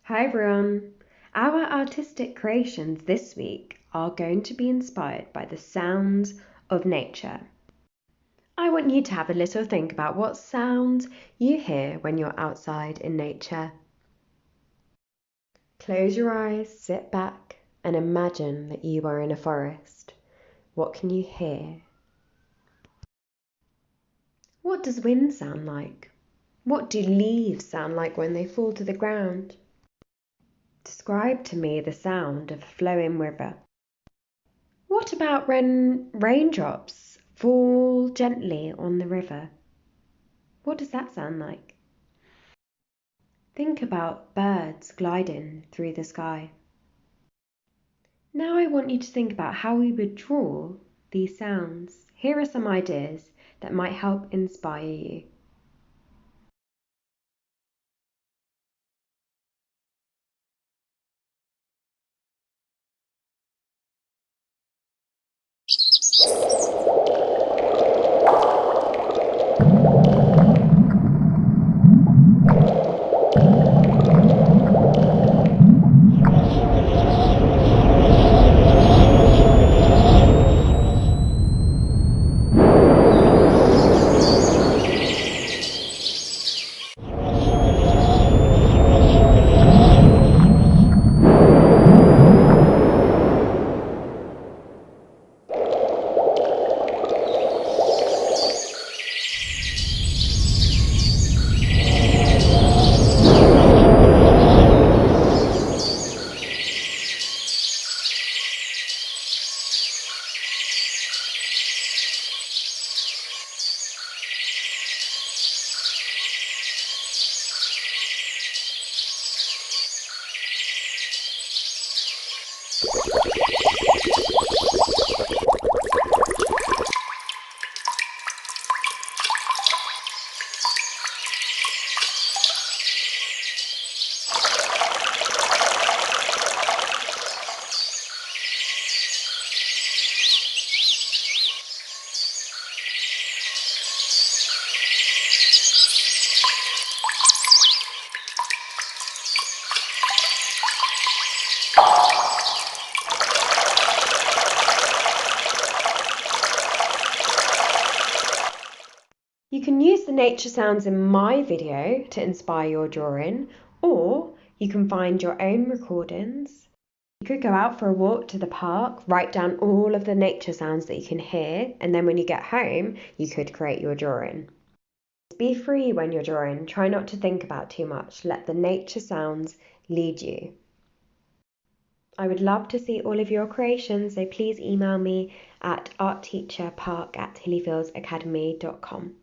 Hi everyone! Our artistic creations this week are going to be inspired by the sounds of nature. I want you to have a little think about what sounds you hear when you're outside in nature. Close your eyes, sit back, and imagine that you are in a forest. What can you hear? What does wind sound like? What do leaves sound like when they fall to the ground? Describe to me the sound of a flowing river. What about when raindrops fall gently on the river? What does that sound like? Think about birds gliding through the sky. Now I want you to think about how we would draw these sounds. Here are some ideas that might help inspire you. You can use the nature sounds in my video to inspire your drawing, or you can find your own recordings. You could go out for a walk to the park, write down all of the nature sounds that you can hear, and then when you get home, you could create your drawing. Be free when you're drawing. Try not to think about too much. Let the nature sounds lead you. I would love to see all of your creations, so please email me at artteacherpark@hillyfieldacademy.com.